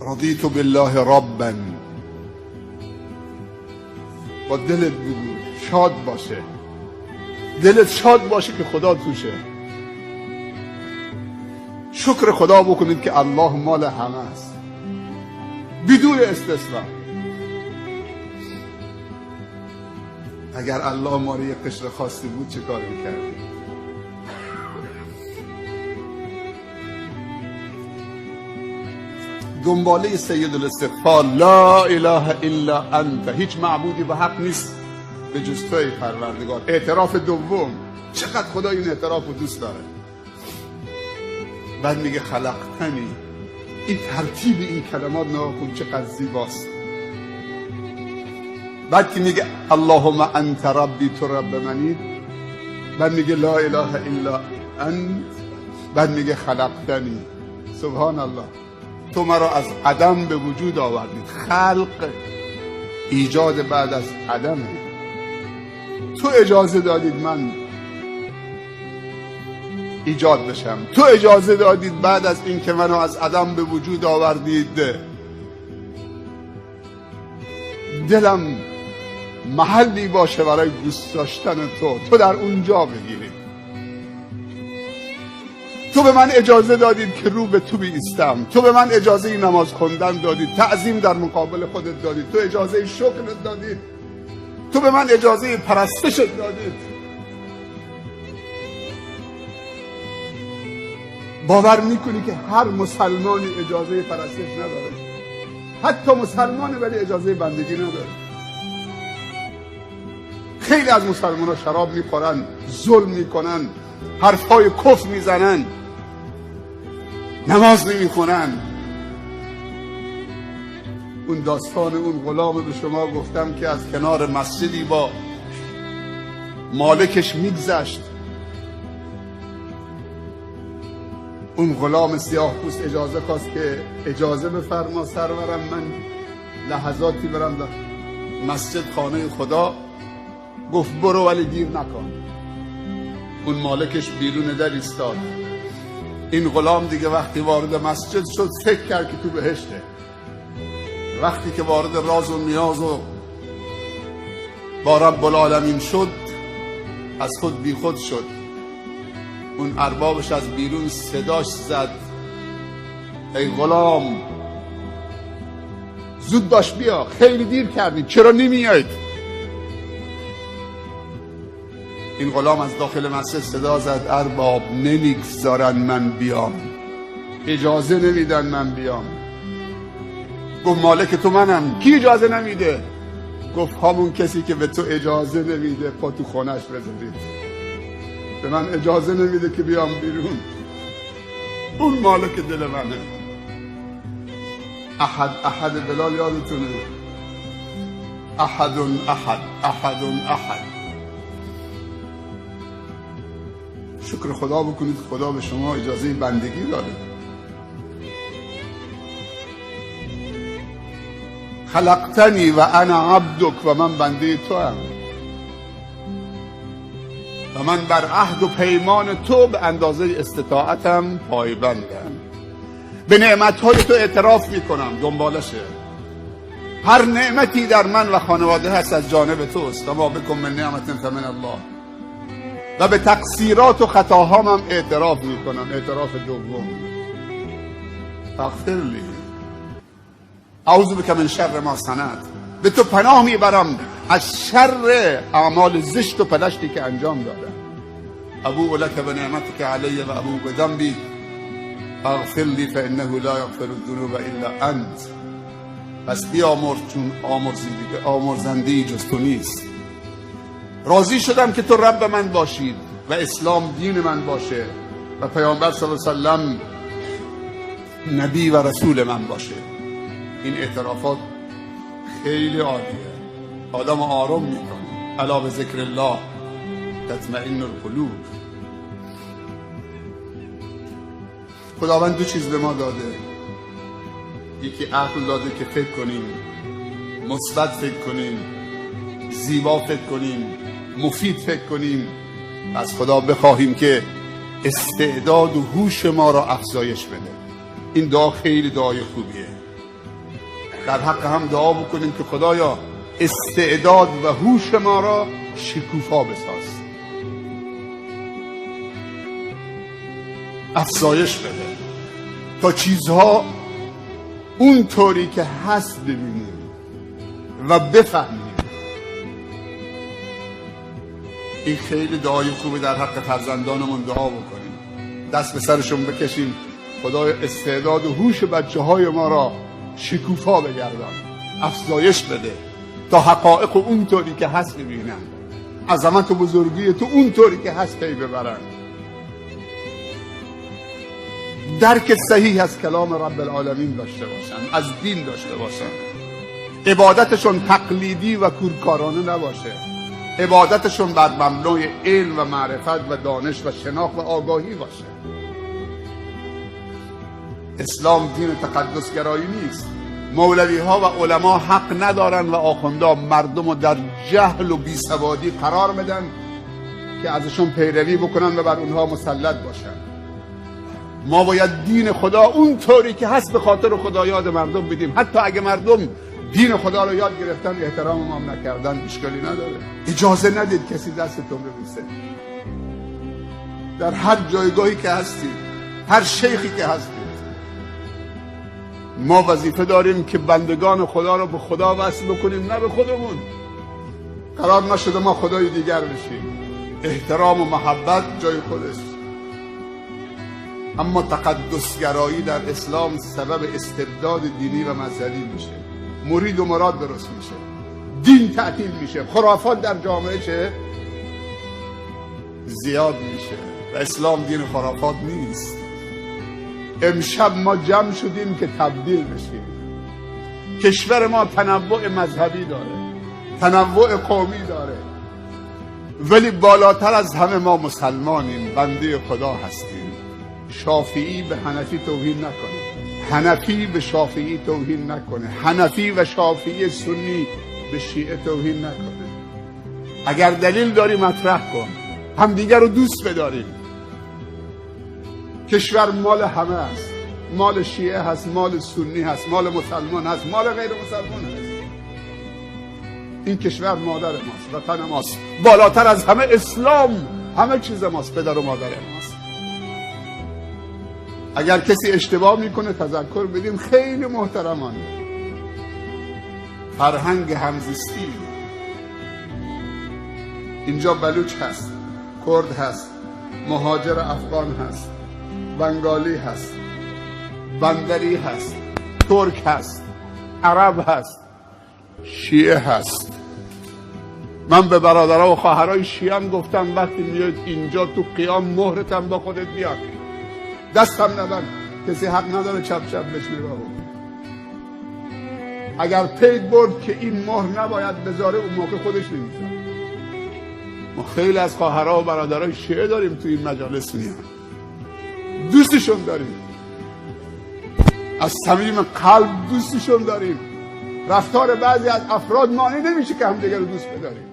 رضیت بالله ربا. با دلت بگو، شاد باشه، دلت شاد باشه که خدا توشه. شکر خدا بکنید که الله مال همه است بدون استثنا. اگر الله ما رو یه قشر خاصی بود چه کار میکردیم؟ دنباله سید الاستغفار، لا اله الا انت، هیچ معبودی به حق نیست به جز توی پروردگار. اعتراف دوم، چقدر خدا این اعتراف رو دوست داره. بعد میگه خلقتنی. این ترتیب این کلمات نگاه کن چقدر زیباست. بعد که میگه اللهم انت ربی، تو رب منی. بعد میگه لا اله الا انت. بعد میگه خلقتنی. سبحان الله، تو مرا از عدم به وجود آوردید. خلق ایجاد بعد از عدمه. تو اجازه دادید من ایجاد بشم، تو اجازه دادید بعد از این که منو از عدم به وجود آوردید دلم محلی باشه برای دوست داشتن تو در اونجا بگیرید. تو به من اجازه دادید که رو به تو بیستم، تو به من اجازه نماز خوندن دادید، تعظیم در مقابل خودت دادید، تو اجازه شکرت دادید، تو به من اجازه پرستشت دادید. باور میکنی که هر مسلمانی اجازه پرستش نداره؟ حتی مسلمانی ولی اجازه بندگی نداره. خیلی از مسلمان ها شراب میخورن، ظلم میکنن، حرفای کفر میزنن، نماز نمیخونن. اون داستان اون غلام به شما گفتم که از کنار مسجدی با مالکش میگذشت. اون غلام سیاه پوست اجازه خواست که اجازه بفرما سرورم، من لحظاتی برم در مسجد خانه خدا. گفت برو ولی دیر نکن. اون مالکش بیرون در ایستاد. این غلام دیگه وقتی وارد مسجد شد فکر کرد که تو بهشته. وقتی که وارد راز و نیاز و با رب العالمین شد از خود بی خود شد. اون اربابش از بیرون صداش زد ای غلام زود باش بیا، خیلی دیر کردید، چرا نمیایید؟ این غلام از داخل مسجد صدا زد ارباب نمیگذارن من بیام، اجازه نمیدن من بیام. گفت مالک تو منم. کی اجازه نمیده؟ گفت همون کسی که به تو اجازه نمیده پا تو خونش بذارید. به من اجازه نمیده که بیام بیرون. اون مالک دل منه. احد بلال یادتونه؟ احد احد. شکر خدا بکنید خدا به شما اجازه بندگی داده. خلقتنی و انا عبدک، و من بنده تو هم و من بر عهد و پیمان تو به اندازه استطاعتم پایبندم. به نعمتهای تو اعتراف میکنم، دنبالشه. هر نعمتی در من و خانواده هست از جانب توست. و ما بکن من نعمت فمن الله. و به تقصیرات و خطاهام هم اعتراف میکنم. اعتراف دوم، اغفر لی اعوذ بک من شر ما صنعت. به تو پناه میبرم از شر اعمال زشت و پلشتی که انجام دادم. ابوء لک بنعمتک علی و ابوء بذنبی اغفر لی فانه لا یغفر الذنوب الا انت. پس بیامرز چون آمرزنده‌ای جز تو نیست. راضی شدم که تو رب من باشید و اسلام دین من باشه و پیامبر صلی الله علیه و سلم نبی و رسول من باشه. این اعترافات خیلی عالیه، آدم آروم میکنه. الا به ذکر الله تطمئن القلوب. خداوند دو چیز به ما داده. یکی عقل داده که فکر کنیم، مثبت فکر کنیم، زیبا فکر کنیم، مفید فکر کنیم. از خدا بخواهیم که استعداد و هوش ما را افزایش بده. این دعا خیلی دعای خوبیه. در حق هم دعا بکنیم که خدایا استعداد و هوش ما را شکوفا بساز، افزایش بده تا چیزها اون طوری که هست ببینیم و بفهمیم. این خیلی دعای خوبی در حق فرزندانمون دعا بکنیم، دست به سرشون بکشیم، خدای استعداد و هوش بچه های ما را شکوفا بگردان، افزایش بده تا حقایق اون طوری که هست ببینن، عظمت و بزرگی تو اون طوری که هست پی ببرن، درک صحیح از کلام رب العالمین داشته باشن، از دین داشته باشن، عبادتشون تقلیدی و کورکارانه نباشه، عبادتشون بر مبنای علم و معرفت و دانش و شناخت و آگاهی باشه. اسلام دین تقدسگرایی نیست. مولوی ها و علما حق ندارن و آخوندا مردم رو در جهل و بیسوادی قرار بدن که ازشون پیروی بکنن و بر اونها مسلط باشن. ما باید دین خدا اون طوری که هست به خاطر خدا یاد مردم بدیم، حتی اگه مردم دین خدا رو یاد گرفتن احترام ما نکردن اشکالی نداره. اجازه ندید کسی دستتون ببوسه. در هر جایگاهی که هستید، هر شیخی که هستید، ما وظیفه داریم که بندگان خدا رو به خدا وصل بکنیم، نه به خودمون. قرار نشده ما خدای دیگر بشیم. احترام و محبت جای خودش، اما تقدسگرایی در اسلام سبب استبداد دینی و مذهبی میشه، مرید و مراد درست میشه، دین تعطیل میشه، خرافات در جامعه چه زیاد میشه و اسلام دین خرافات نیست. امشب ما جمع شدیم که تبدیل بشیم. کشور ما تنوع مذهبی داره، تنوع قومی داره، ولی بالاتر از همه ما مسلمانیم، بنده خدا هستیم. شافعی به حنفی توهین نکنه، حنفی به شافعی توهین نکنه، حنفی و شافعی سنی به شیعه توهین نکنه. اگر دلیل داری مطرح کن، همدیگر رو دوست بداریم. کشور مال همه است، مال شیعه هست، مال سنی هست، مال مسلمان هست، مال غیر مسلمان هست. این کشور مادر ماست، وطن ماست، بالاتر از همه اسلام همه چیز ماست، پدر و مادر ماست. اگر کسی اشتباه میکنه تذکر بدیم، خیلی محترمانه. فرهنگ همزیستی، اینجا بلوچ هست، کرد هست، مهاجر افغان هست، بنگالی هست، بندری هست، ترک هست، عرب هست، شیعه هست. من به برادرها و خواهرای شیعه هم گفتم وقتی میاد اینجا تو قیام مهرتم با خودت بیار، دستم نبند، کسی حق نداره چپ چپ بهش نگاه بکنه. اگر پید برد که این مهر نباید بذاره، اون موقع خودش نمیذاره. ما خیلی از خواهرها و برادرای شیعه داریم تو این مجالس میان، دوستشون داریم، از صمیم قلب دوستشون داریم. رفتار بعضی از افراد مانع نمیشه که همدیگه رو دوست بداریم.